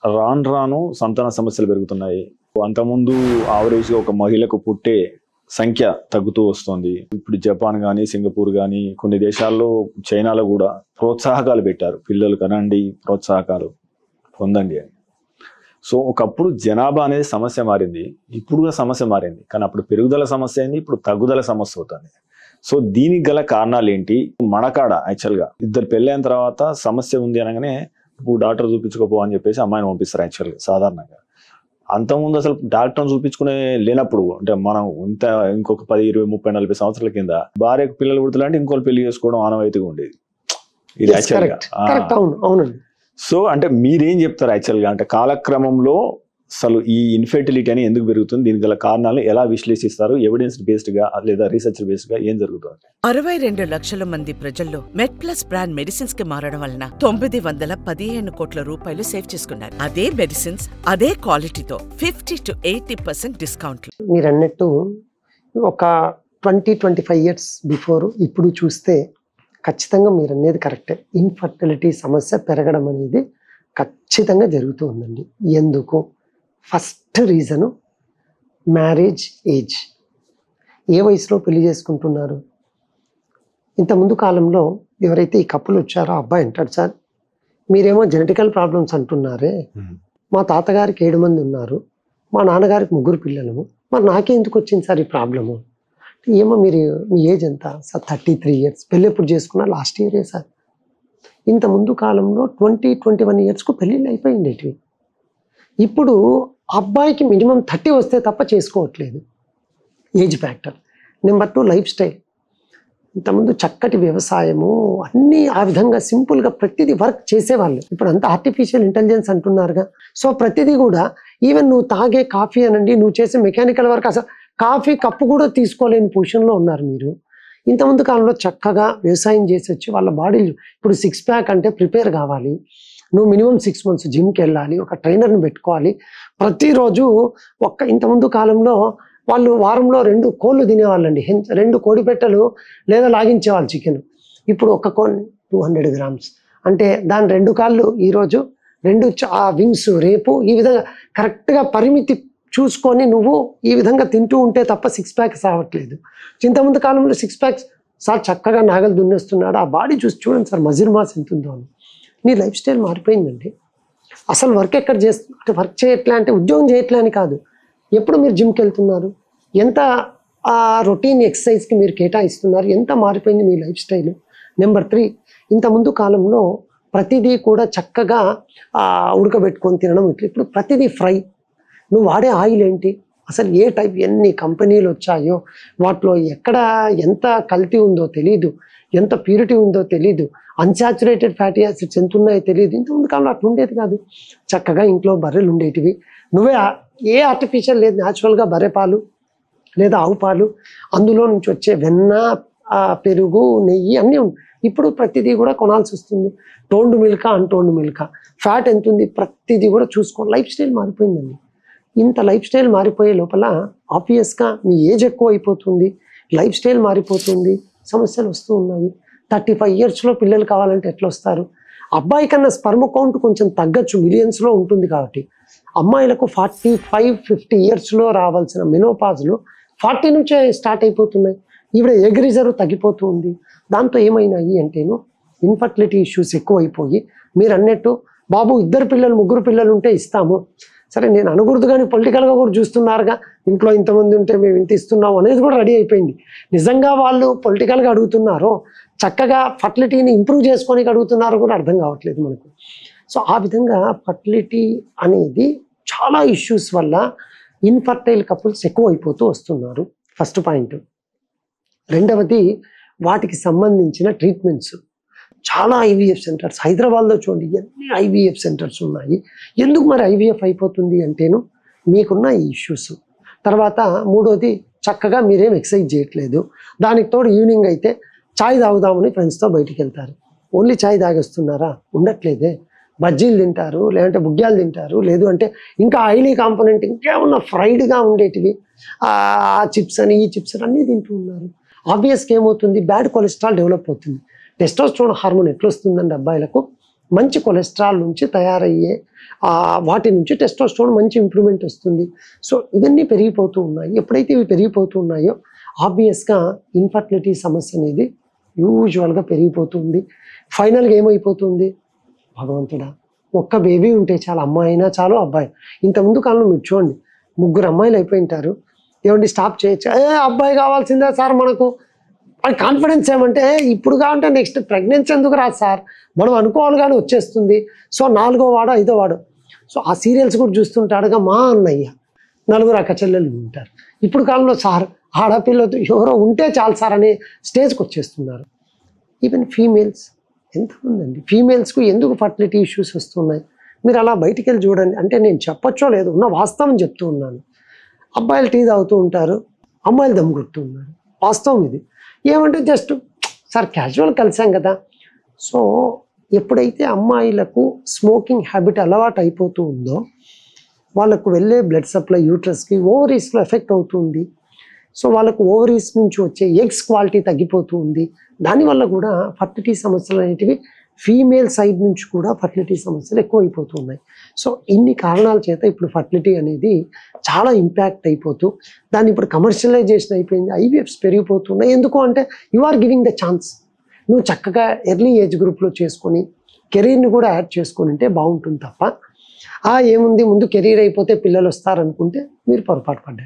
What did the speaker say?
రాను రాను సంతాన సమస్యలు పెరుగుతున్నాయి. అంతకుముందు యావరేజ్గా ఒక మహిళకు పుట్టే సంఖ్య తగ్గుతూ వస్తుంది. ఇప్పుడు జపాన్ కానీ, సింగపూర్ కానీ, కొన్ని దేశాల్లో, చైనాలో కూడా ప్రోత్సాహకాలు పెట్టారు, పిల్లలు కనండి, ప్రోత్సాహకాలు పొందండి అని. సో ఒకప్పుడు జనాభా అనేది సమస్య మారింది, ఇప్పుడు సమస్య మారింది. కానీ అప్పుడు పెరుగుదల సమస్య అయింది, ఇప్పుడు తగ్గుదల సమస్య అవుతుంది. సో దీనికి గల కారణాలు ఏంటి? మనకాడ యాక్చువల్గా ఇద్దరు పెళ్ళైన తర్వాత సమస్య ఉంది అనగానే ఇప్పుడు డాక్టర్ చూపించుకోపో అని చెప్పేసి అమ్మాయిని పంపిస్తారు యాక్చువల్గా సాధారణంగా. అంతకుముందు అసలు డాక్టర్ని చూపించుకునే లేనప్పుడు, అంటే మనం ఇంకొక 10, 20, 30, 40 సంవత్సరాల కింద భార్యకు పిల్లలు పుడుతులంటే ఇంకోళ్ళు పెళ్లి చేసుకోవడం ఆనవాయితీగా ఉండేది ఇది యాక్చువల్గా. సో అంటే మీరేం చెప్తారు యాక్చువల్గా, అంటే కాలక్రమంలో అసలు ఈ ఇన్ఫెర్టిలిటీ అని ఎందుకు పెరుగుతుంది, దీనికి గల కారణాలు ఎలా విశ్లేషిస్తారు, ఎవిడెన్స్ బేస్డ్ గా లేదా రీసెర్చ్ బేస్డ్ గా ఏం జరుగుతుంది? 62 లక్షల మంది ప్రజల్లో మెడ్ ప్లస్ బ్రాండ్ మెడిసిన్స్ కి మారడం వలన 915 కోట్ల రూపాయలు సేవ్ చేసుకున్నారు. అదే మెడిసిన్స్ అదే క్వాలిటీతో 50 to 80% డిస్కౌంట్. మీరు అన్నట్టు ఒక 20-25 ఇయర్స్ బిఫోర్ ఇప్పుడు చూస్తే ఖచ్చితంగా మీరు అనేది కరెక్టే. ఇన్ఫర్టిలిటీ సమస్య పెరగడం అనేది ఖచ్చితంగా జరుగుతూ ఉందండి. ఎందుకు? First reason marriage age. ఏ వయసులో పెళ్లి చేసుకుంటున్నారు? ఇంతకుముందు కాలంలో ఎవరైతే ఈ కప్పులు వచ్చారో అబ్బాయి అంటాడు, సార్ మీరేమో జెనెటికల్ ప్రాబ్లమ్స్ అంటున్నారే, మా తాతగారికి 7 మంది ఉన్నారు, మా నాన్నగారికి 3 పిల్లలు, మరి నాకే ఎందుకు వచ్చింది సార్ ఈ ప్రాబ్లము? ఏమో మీ ఏజ్ ఎంత సార్? 33 ఇయర్స్. పెళ్ళి ఎప్పుడు చేసుకున్నా? లాస్ట్ ఇయరే సార్. ఇంత ముందు కాలంలో 20-21 ఇయర్స్కు పెళ్ళిళ్ళు అయిపోయిండేటివి. ఇప్పుడు అబ్బాయికి మినిమం 30 వస్తే తప్ప చేసుకోవట్లేదు. Age factor. Number 2 life style. ఇంతకుముందు చక్కటి వ్యవసాయము అన్నీ ఆ విధంగా సింపుల్గా ప్రతిదీ వర్క్ చేసేవాళ్ళు. ఇప్పుడు అంతా ఆర్టిఫిషియల్ ఇంటెలిజెన్స్ అంటున్నారుగా. సో ప్రతిదీ కూడా ఈవెన్ నువ్వు తాగే కాఫీ అనండి, నువ్వు చేసే మెకానికల్ వర్క్, అసలు కాఫీ కప్పు కూడా తీసుకోలేని పొజిషన్లో ఉన్నారు మీరు. ఇంతకుముందు కాలంలో చక్కగా వ్యవసాయం చేసి వచ్చి వాళ్ళ బాడీలు, ఇప్పుడు 6 ప్యాక్ అంటే ప్రిపేర్ కావాలి, నువ్వు మినిమం 6 months జిమ్కి వెళ్ళాలి, ఒక ట్రైనర్ని పెట్టుకోవాలి ప్రతిరోజు. ఇంతకుముందు కాలంలో వాళ్ళు వారంలో 2 కోళ్ళు తినేవాళ్ళండి, 2 కోడి పెట్టలు లేదా లాగించేవాళ్ళు చికెన్. ఇప్పుడు ఒక కోన్ 200 grams అంటే దాని 2 కాళ్ళు ఈరోజు, 2 వింగ్స్ రేపు, ఈ విధంగా కరెక్ట్గా పరిమితి చూసుకొని నువ్వు ఈ విధంగా తింటూ ఉంటే తప్ప 6 ప్యాక్స్ రావట్లేదు. ఇంతకుముందు కాలంలో 6 ప్యాక్స్ సార్ చక్కగా నాగలు దున్నేస్తున్నాడు, ఆ బాడీ చూసి చూడండి సార్ మజిల్ మాస్ ఎంత ఉందో అని. నీ లైఫ్ స్టైల్ మారిపోయిందండి. అసలు వర్క్ ఎక్కడ చేస్తున్నా, వర్క్ చేయట్లే అంటే ఉద్యోగం చేయట్లే అని కాదు, ఎప్పుడు మీరు జిమ్కి వెళ్తున్నారు, ఎంత ఆ రొటీన్ ఎక్సర్సైజ్కి మీరు కేటాయిస్తున్నారు, ఎంత మారిపోయింది మీ లైఫ్ స్టైల్. నెంబర్ 3 ఇంతకుముందు కాలంలో ప్రతిదీ కూడా చక్కగా ఉడకబెట్టుకొని తినడం, ఇప్పుడు ప్రతిదీ ఫ్రై. నువ్వు వాడే ఆయిల్ ఏంటి, అసలు ఏ టైప్, ఎన్ని కంపెనీలు వచ్చాయో వాటిలో ఎక్కడ ఎంత కల్తీ ఉందో తెలీదు, ఎంత ప్యూరిటీ ఉందో తెలీదు, అన్సాచురేటెడ్ ఫ్యాటీ యాసిడ్స్ ఎంత ఉన్నాయో తెలియదు. ఇంతకుముందు కాలంలో అట్లా ఉండేది కాదు. చక్కగా ఇంట్లో బర్రెలు ఉండేటివి, నువ్వే ఏ ఆర్టిఫిషియల్ లేదు, న్యాచురల్గా బర్రె పాలు లేదా ఆవు పాలు, అందులో నుంచి వచ్చే వెన్న, పెరుగు, నెయ్యి అన్నీ ఉన్నాయి. ఇప్పుడు ప్రతిదీ కూడా కొనాల్సి వస్తుంది. టోన్డ్ మిల్కా, అన్టోన్డ్ మిల్కా, ఫ్యాట్ ఎంత ఉంది, ప్రతిదీ కూడా చూసుకో. లైఫ్ స్టైల్ మారిపోయిందండి. ఇంత లైఫ్ స్టైల్ మారిపోయే లోపల ఆబ్వియస్గా మీ ఏజ్ ఎక్కువ అయిపోతుంది, లైఫ్ స్టైల్ మారిపోతుంది, సమస్యలు వస్తూ ఉన్నాయి. 35 ఇయర్స్లో పిల్లలు కావాలంటే ఎట్లా వస్తారు? అబ్బాయి కన్నా స్పర్మ్ కౌంట్ కొంచెం తగ్గచ్చు, మిలియన్స్లో ఉంటుంది కాబట్టి. అమ్మాయిలకు 45-50 ఇయర్స్లో రావాల్సిన మెనోపాజ్లు 40 నుంచే స్టార్ట్ అయిపోతున్నాయి. ఈవిడ ఎగ్ రిజర్వ్ తగ్గిపోతూ ఉంది. దాంతో ఏమైనాయి అంటేను ఇన్ఫర్టిలిటీ ఇష్యూస్ ఎక్కువైపోయి, మీరు అన్నట్టు బాబు 2 పిల్లలు 3 పిల్లలు ఉంటే ఇస్తాము, సరే నేను అనకూడదు కానీ పొలిటికల్గా కూడా చూస్తున్నారుగా, ఇంట్లో ఇంతమంది ఉంటే మేము ఇంత ఇస్తున్నాము అనేది కూడా రెడీ అయిపోయింది. నిజంగా వాళ్ళు పొలిటికల్గా అడుగుతున్నారో చక్కగా ఫర్టిలిటీని ఇంప్రూవ్ చేసుకొని అడుగుతున్నారో కూడా అర్థం కావట్లేదు మనకు. సో ఆ విధంగా ఫర్టిలిటీ అనేది చాలా ఇష్యూస్ వల్ల ఇన్ఫర్టైల్ కపుల్స్ ఎక్కువ అయిపోతూ వస్తున్నారు. First point. రెండవది వాటికి సంబంధించిన ట్రీట్మెంట్స్. చాలా ఐవీఎఫ్ సెంటర్స్ హైదరాబాద్లో చూడండి, ఎన్ని ఐవీఎఫ్ సెంటర్స్ ఉన్నాయి. ఎందుకు మరి ఐవీఎఫ్ అయిపోతుంది అంటేను మీకున్న ఈ ఇష్యూస్. తర్వాత మూడోది, చక్కగా మీరేం ఎక్సర్సైజ్ చేయట్లేదు, దానికి తోడు ఈవినింగ్ అయితే ఛాయ్ తాగుదామని ఫ్రెండ్స్తో బయటికి వెళ్తారు. ఓన్లీ ఛాయ్ తాగేస్తున్నారా? ఉండట్లేదే. బజ్జీలు తింటారు, లేదంటే బుగ్గ్యాలు తింటారు, లేదు అంటే ఇంకా ఆయిలీ కాంపోనెంట్ ఇంకేమన్నా ఫ్రైడ్గా ఉండేటివి, ఆ చిప్స్ అని ఈ చిప్స్ అని అన్నీ తింటూ ఉన్నారు. ఆబ్వియస్గా ఏమవుతుంది, బ్యాడ్ కొలెస్ట్రాల్ డెవలప్ అవుతుంది. టెస్టోస్టెరాన్ హార్మోన్ ఎట్లా వస్తుందండి అబ్బాయిలకు? మంచి కొలెస్ట్రాల్ నుంచి తయారయ్యే వాటి నుంచి టెస్టోస్టెరాన్ మంచి ఇంప్రూవ్మెంట్ వస్తుంది. సో ఇవన్నీ పెరిగిపోతూ ఉన్నాయి. ఎప్పుడైతే ఇవి పెరిగిపోతూ ఉన్నాయో ఆబ్వియస్గా ఇన్ఫర్టిలిటీ సమస్య అనేది యూజువల్గా పెరిగిపోతుంది. ఫైనల్గా ఏమైపోతుంది, భగవంతుడా ఒక్క బేబీ ఉంటే చాలు, అమ్మాయి అయినా చాలు అబ్బాయి. ఇంతకుముందు కాలంలో మీరు చూడండి 3 అమ్మాయిలు అయిపోయి ఉంటారు, ఏమండి స్టాప్ చేయొచ్చు, అబ్బాయి కావాల్సిందే సార్ మనకు అది కాన్ఫిడెన్స్. ఏమంటే ఇప్పుడు కావాలంటే నెక్స్ట్ ప్రెగ్నెన్సీ ఎందుకు రాదు సార్, మనం అనుకోవాలి కానీ వచ్చేస్తుంది. సో 4వ వాడు 5వ వాడు. సో ఆ సీరియల్స్ కూడా చూస్తుంటాడుగా మా అన్నయ్య 4 అక్క చెల్లెలు ఉంటారు. ఇప్పుడు కాలంలో సార్ ఆడపిల్లతో ఎవరో ఉంటే చాలు సార్ అనే స్టేజ్కి వచ్చేస్తున్నారు. ఈవెన్ ఫీమేల్స్ ఎంతమంది అండి, ఫీమేల్స్కు ఎందుకు ఫర్టిలిటీ ఇష్యూస్ వస్తున్నాయి మీరు అలా బయటికి వెళ్ళి చూడండి. అంటే నేను చెప్పొచ్చో లేదు, ఉన్న వాస్తవం చెప్తూ ఉన్నాను. అబ్బాయిలు టీ తాగుతూ ఉంటారు, అమ్మాయిలు దమ్ కొడుతూ ఉన్నారు, వాస్తవం ఇది. ఏమంటే జస్ట్ సార్ క్యాజువల్ కలిసాం కదా. సో ఎప్పుడైతే అమ్మాయిలకు స్మోకింగ్ హ్యాబిట్ అలవాటు అయిపోతూ ఉందో వాళ్ళకు వెళ్ళే బ్లడ్ సప్లై యూట్రస్కి ఓవరీస్లో ఎఫెక్ట్ అవుతుంది. సో వాళ్ళకు ఓవరీస్ నుంచి వచ్చే ఎగ్స్ క్వాలిటీ తగ్గిపోతూ ఉంది. దానివల్ల కూడా ఫర్టిలిటీ సమస్యలు అనేటివి ఫీమేల్ సైడ్ నుంచి కూడా ఫర్టిలిటీ సమస్యలు ఎక్కువైపోతూ ఉన్నాయి. సో ఇన్ని కారణాల చేత ఇప్పుడు ఫర్టిలిటీ అనేది చాలా ఇంపాక్ట్ అయిపోతూ దాన్ని ఇప్పుడు కమర్షియలైజేషన్ అయిపోయింది. ఐవీఎఫ్స్ పెరిగిపోతున్నాయి. ఎందుకు అంటే you are giving the chance. నువ్వు చక్కగా ఎర్లీ ఏజ్ గ్రూప్లో చేసుకొని కెరీర్ని కూడా యాడ్ చేసుకొని ఉంటే బాగుంటుంది తప్ప ఏముంది ముందు కెరీర్ అయిపోతే పిల్లలు వస్తారనుకుంటే మీరు పొరపాటు పడ్డారు.